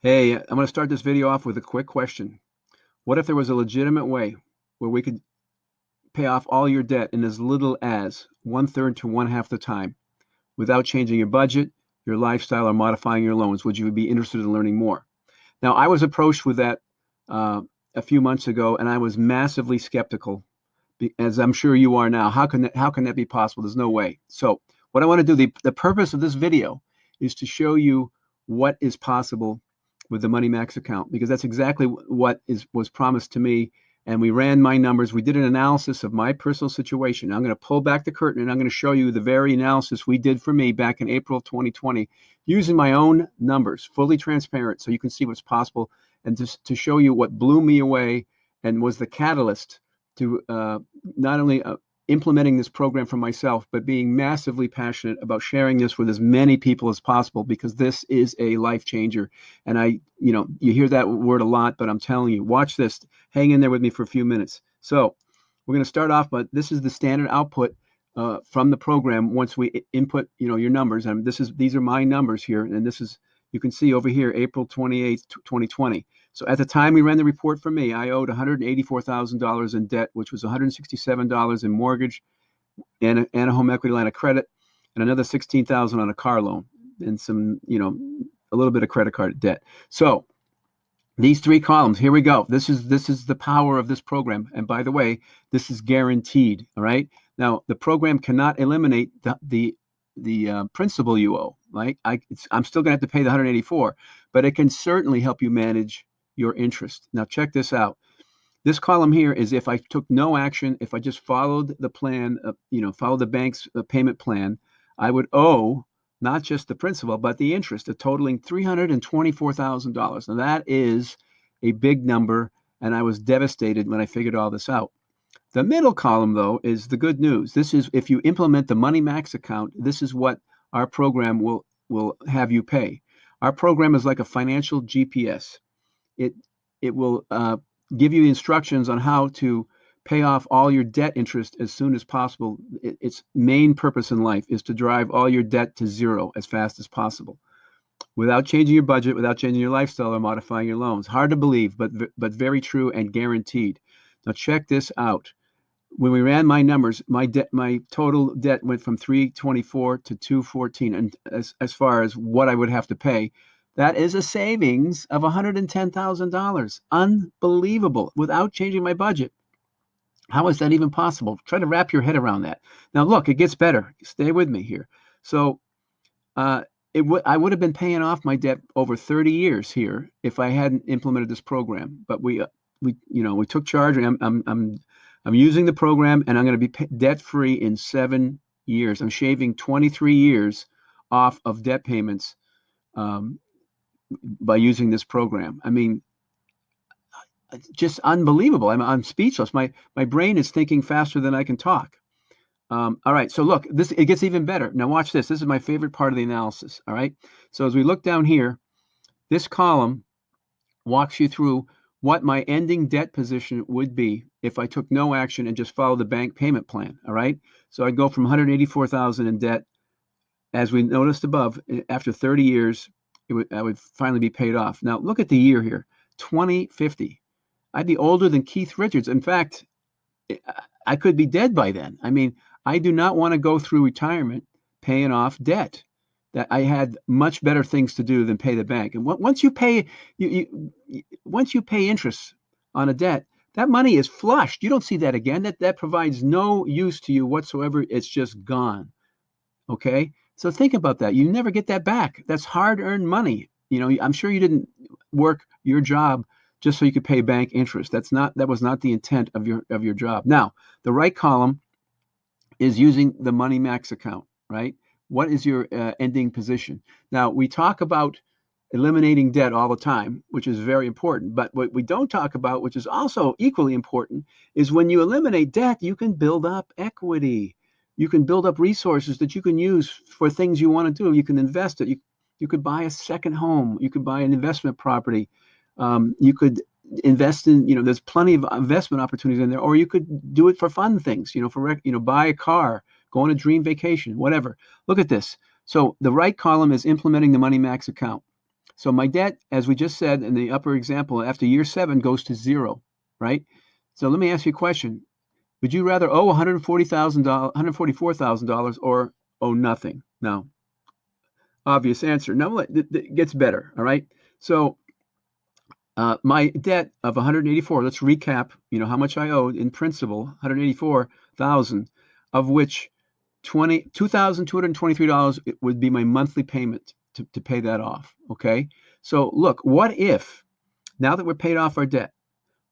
Hey, I'm going to start this video off with a quick question. What if there was a legitimate way where we could pay off all your debt in as little as one third to one half the time without changing your budget, your lifestyle, or modifying your loans? Would you be interested in learning more? Now, I was approached with that uh, a few months ago, and I was massively skeptical, as I'm sure you are now. How can that be possible? There's no way. So, what I want to do, the purpose of this video is to show you what is possible with the Money Max account, because that's exactly what was promised to me. And we ran my numbers. We did an analysis of my personal situation. I'm going to pull back the curtain and I'm going to show you the very analysis we did for me back in April of 2020 using my own numbers, fully transparent, so you can see what's possible, and just to show you what blew me away and was the catalyst to not only implementing this program for myself, but being massively passionate about sharing this with as many people as possible, because this is a life changer. And you hear that word a lot, but I'm telling you, watch this. Hang in there with me for a few minutes. So we're going to start off, but this is the standard output from the program once we input, your numbers. And these are my numbers here, and this is, you can see over here, April 28th, 2020. So at the time we ran the report for me, I owed $184,000 in debt, which was $167 in mortgage and a home equity line of credit, and another $16,000 on a car loan, and some, a little bit of credit card debt. So these three columns, here we go. This is the power of this program. And by the way, this is guaranteed. All right. Now the program cannot eliminate the principal you owe. Right. I'm still going to have to pay the 184, but it can certainly help you manage your interest. Now check this out. This column here is if I took no action, if I just followed the plan, followed the bank's payment plan, I would owe not just the principal, but the interest, totaling $324,000. Now that is a big number, and I was devastated when I figured all this out. The middle column, though, is the good news. This is if you implement the Money Max account, this is what our program will have you pay. Our program is like a financial GPS. It will give you instructions on how to pay off all your debt interest as soon as possible. Its main purpose in life is to drive all your debt to zero as fast as possible, without changing your budget, without changing your lifestyle, or modifying your loans. Hard to believe, but very true and guaranteed. Now check this out. When we ran my numbers, my total debt went from 324 to 214, and as far as what I would have to pay, that is a savings of $110,000. Unbelievable, without changing my budget. How is that even possible? Try to wrap your head around that. Now look, it gets better. Stay with me here. So I would have been paying off my debt over 30 years here if I hadn't implemented this program. But we took charge, and I'm using the program, and I'm going to be debt free in 7 years. I'm shaving 23 years off of debt payments by using this program. I mean, just unbelievable. I'm speechless. My brain is thinking faster than I can talk. All right, so look, it gets even better. Now watch this. This is my favorite part of the analysis. All right, so as we look down here, this column walks you through what my ending debt position would be if I took no action and just followed the bank payment plan. All right, so I'd go from 184,000 in debt, as we noticed above. After 30 years, I would finally be paid off. Now look at the year here, 2050. I'd be older than Keith Richards. In fact, I could be dead by then. I mean, I do not want to go through retirement paying off debt. That I had much better things to do than pay the bank. And once you pay interest on a debt, that money is flushed. You don't see that again. That provides no use to you whatsoever. It's just gone. Okay? So think about that. You never get that back. That's hard-earned money. I'm sure you didn't work your job just so you could pay bank interest. That was not the intent of your job. Now, the right column is using the Money Max account, right? What is your ending position? Now, we talk about eliminating debt all the time, which is very important. But what we don't talk about, which is also equally important, is when you eliminate debt, you can build up equity. You can build up resources that you can use for things you want to do. You can invest it. You could buy a second home. You could buy an investment property. You could invest in, there's plenty of investment opportunities in there, or you could do it for fun things, buy a car, go on a dream vacation, whatever. Look at this. So the right column is implementing the Money Max account. So my debt, as we just said in the upper example, after year 7 goes to 0, right? So let me ask you a question. Would you rather owe $144,000 or owe nothing? Now, obvious answer. No, it gets better, all right? So my debt of 184, let's recap, how much I owed in principal, 184,000, of which $2,223 would be my monthly payment to pay that off, okay? So look, what if, now that we're paid off our debt,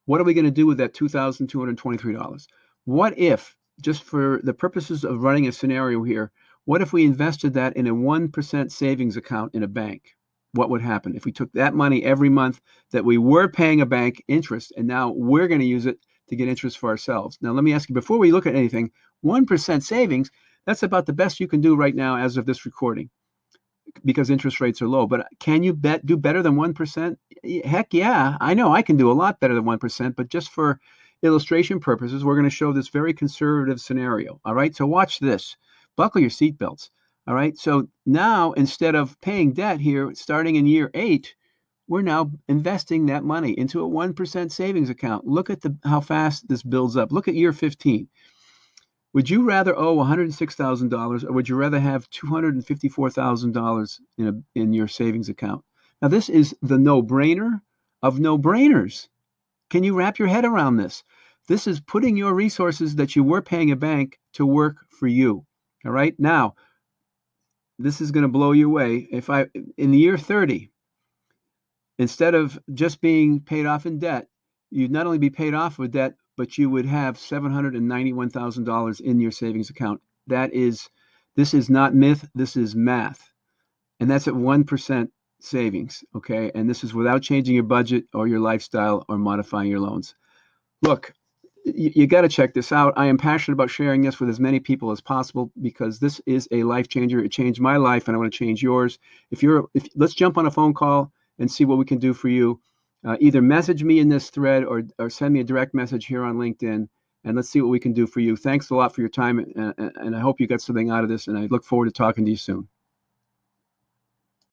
what are we going to do with that $2,223? What if, just for the purposes of running a scenario here, what if we invested that in a 1% savings account in a bank? What would happen if we took that money every month that we were paying a bank interest, and now we're going to use it to get interest for ourselves? Now, let me ask you, before we look at anything, 1% savings, that's about the best you can do right now as of this recording, because interest rates are low. But can you do better than 1%? Heck yeah, I know I can do a lot better than 1%, but just for illustration purposes, we're going to show this very conservative scenario. All right, so watch this. Buckle your seatbelts. All right, so now instead of paying debt here, starting in year 8, we're now investing that money into a 1% savings account. Look at how fast this builds up. Look at year 15. Would you rather owe $106,000 or would you rather have $254,000 in your savings account? Now, this is the no-brainer of no-brainers. Can you wrap your head around this? This is putting your resources that you were paying a bank to work for you. All right? Now, this is going to blow you away. In the year 30, instead of just being paid off in debt, you'd not only be paid off with debt, but you would have $791,000 in your savings account. This is not myth, this is math. And that's at 1% savings, okay? And this is without changing your budget or your lifestyle or modifying your loans. Look, you got to check this out. I am passionate about sharing this with as many people as possible because this is a life changer. It changed my life, and I want to change yours. Let's jump on a phone call and see what we can do for you. Either message me in this thread or send me a direct message here on LinkedIn, and let's see what we can do for you. Thanks a lot for your time, and I hope you got something out of this, and I look forward to talking to you soon.